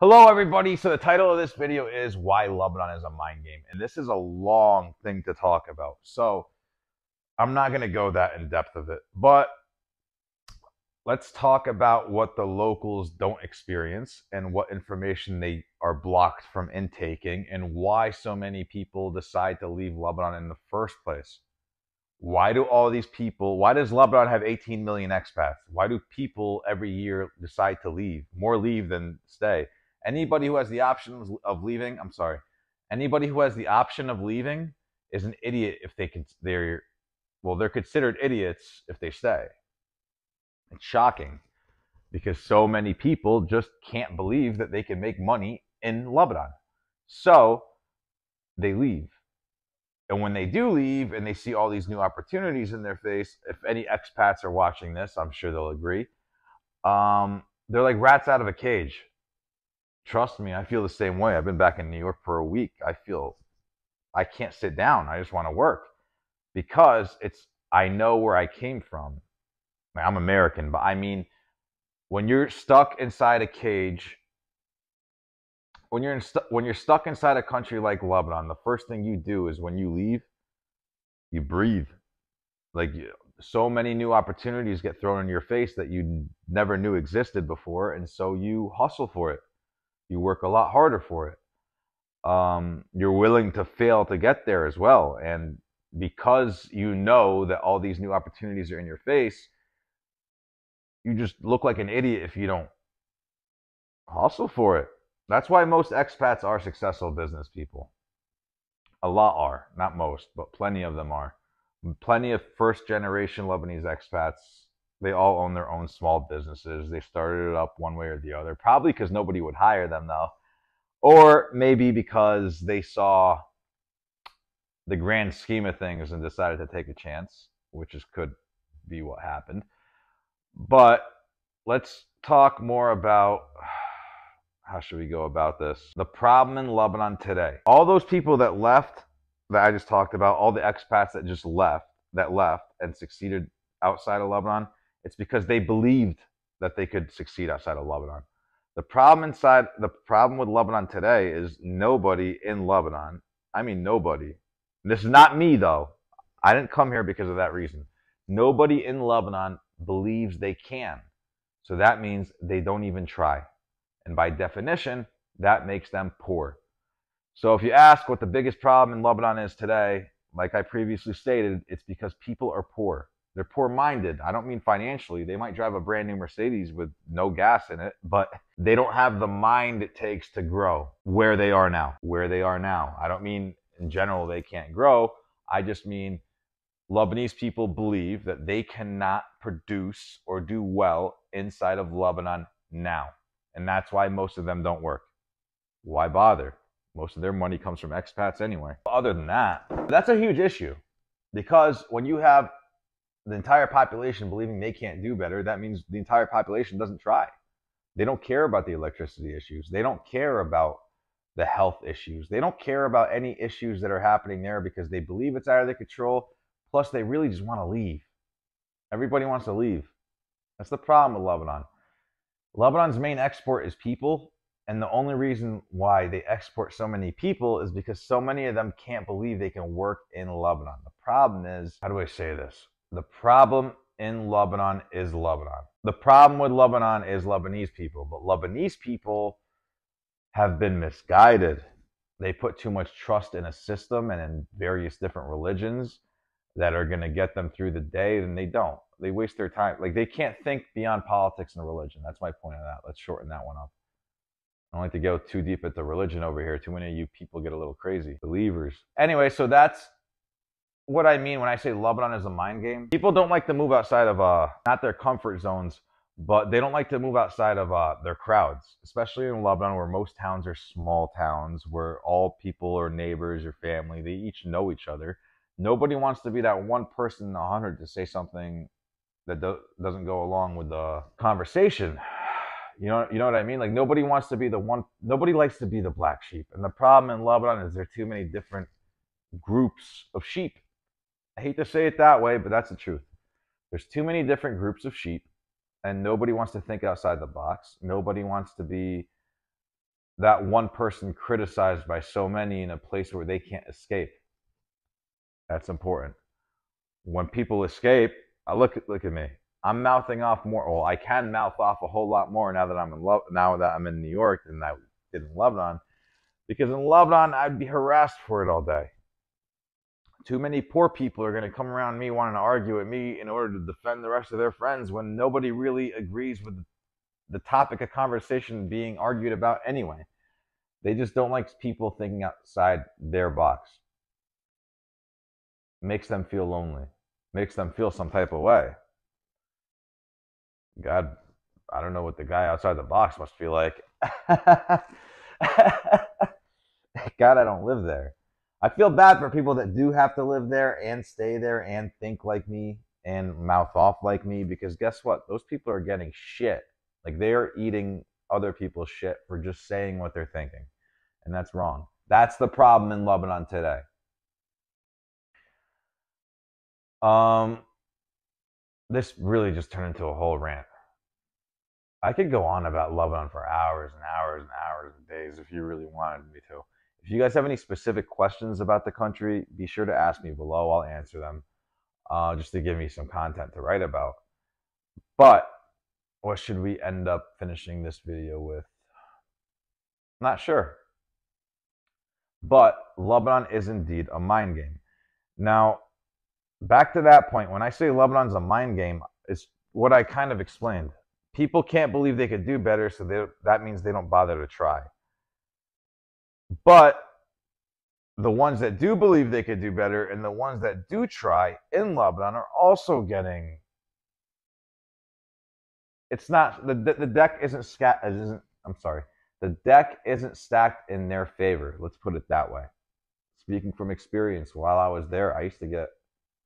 Hello everybody, so the title of this video is Why Lebanon is a Mind Game, and this is a long thing to talk about, so I'm not going to go that in depth of it, but let's talk about what the locals don't experience and what information they are blocked from intaking and why so many people decide to leave Lebanon in the first place. Why does Lebanon have 18 million expats? Why do people every year decide to leave? More leave than stay. Anybody who has the option of leaving, anybody who has the option of leaving is an idiot if they're considered idiots if they stay. It's shocking because so many people just can't believe that they can make money in Lebanon. So they leave. And when they do leave and they see all these new opportunities in their face, if any expats are watching this, I'm sure they'll agree. They're like rats out of a cage. Trust me, I feel the same way. I've been back in New York for a week. I can't sit down. I just want to work because I know where I came from. I'm American, but I mean, when you're stuck inside a cage, when you're stuck inside a country like Lebanon, the first thing you do is when you leave, you breathe. So many new opportunities get thrown in your face that you never knew existed before, and so you hustle for it. You work a lot harder for it. You're willing to fail to get there as well, and because you know that all these new opportunities are in your face, you just look like an idiot if you don't hustle for it. That's why most expats are successful business people. A lot are, not most, but plenty of them are. Plenty of first-generation Lebanese expats, they all own their own small businesses. They started it up one way or the other, probably because nobody would hire them, though. Or maybe because they saw the grand scheme of things and decided to take a chance, which could be what happened. But let's talk more about how should we go about this? The problem in Lebanon today. All those people that left, that I just talked about, all the expats that just left and succeeded outside of Lebanon, it's because they believed that they could succeed outside of Lebanon. The problem with Lebanon today is nobody in Lebanon, I mean nobody. This is not me though. I didn't come here because of that reason. Nobody in Lebanon believes they can. So that means they don't even try. And by definition, that makes them poor. So if you ask what the biggest problem in Lebanon is today, like I previously stated, it's because people are poor. They're poor-minded. I don't mean financially. They might drive a brand new Mercedes with no gas in it, but they don't have the mind it takes to grow where they are now. Where they are now. I don't mean in general they can't grow. I just mean Lebanese people believe that they cannot produce or do well inside of Lebanon now. And that's why most of them don't work. Why bother? Most of their money comes from expats anyway. Other than that, that's a huge issue. Because when you have the entire population believing they can't do better, that means the entire population doesn't try. They don't care about the electricity issues. They don't care about the health issues. They don't care about any issues that are happening there because they believe it's out of their control. Plus, they really just want to leave. Everybody wants to leave. That's the problem with Lebanon. Lebanon's main export is people, and the only reason why they export so many people is because so many of them can't believe they can work in Lebanon. The problem is, how do I say this? The problem in Lebanon is Lebanon. The problem with Lebanon is Lebanese people, but Lebanese people have been misguided. They put too much trust in a system and in various different religions that are going to get them through the day, and they don't. They waste their time. Like, they can't think beyond politics and religion. That's my point on that. Let's shorten that one up. I don't like to go too deep into religion over here. Too many of you people get a little crazy. Believers. Anyway, so that's what I mean when I say Lebanon is a mind game. People don't like to move outside of, not their comfort zones, but they don't like to move outside of their crowds, especially in Lebanon where most towns are small towns, where all people are neighbors or family. They each know each other. Nobody wants to be that one person in 100 to say something that doesn't go along with the conversation. You know what I mean? Like, nobody wants to be the one. Nobody likes to be the black sheep. And the problem in Lebanon is there are too many different groups of sheep. I hate to say it that way, but that's the truth. There's too many different groups of sheep, and nobody wants to think outside the box. Nobody wants to be that one person criticized by so many in a place where they can't escape. That's important. When people escape, look at me. I'm mouthing off more. Well, I can mouth off a whole lot more now that I'm in New York than I did in Lebanon, because in Lebanon I'd be harassed for it all day. Too many poor people are going to come around me wanting to argue with me in order to defend the rest of their friends when nobody really agrees with the topic of conversation being argued about anyway. They just don't like people thinking outside their box. Makes them feel lonely. Makes them feel some type of way. God, I don't know what the guy outside the box must feel like. God, I don't live there. I feel bad for people that do have to live there and stay there and think like me and mouth off like me, because guess what? Those people are getting shit. Like, they are eating other people's shit for just saying what they're thinking. And that's wrong. That's the problem in Lebanon today. This really just turned into a whole rant. I could go on about Lebanon for hours and hours and hours and days if you really wanted me to. If you guys have any specific questions about the country, be sure to ask me below. I'll answer them, just to give me some content to write about. But what should we end up finishing this video with? Not sure. But Lebanon is indeed a mind game. Now, back to that point, when I say Lebanon's a mind game, it's what I kind of explained. People can't believe they could do better, so that means they don't bother to try. But the ones that do believe they could do better and the ones that do try in Lebanon are also getting... It's not... The deck isn't the deck isn't stacked in their favor. Let's put it that way. Speaking from experience, while I was there, I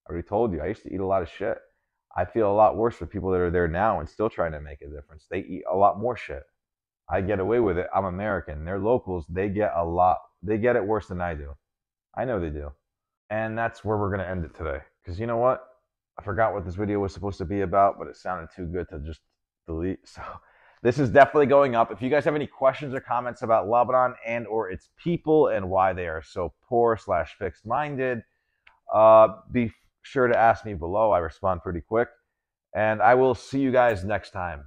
already told you, I used to eat a lot of shit. I feel a lot worse for people that are there now and still trying to make a difference. They eat a lot more shit. I get away with it. I'm American. They're locals. They get it worse than I do. I know they do. And that's where we're going to end it today. Because you know what? I forgot what this video was supposed to be about, but it sounded too good to just delete. So this is definitely going up. If you guys have any questions or comments about Lebanon and or its people and why they are so poor / fixed-minded, be sure to ask me below. I respond pretty quick. And I will see you guys next time.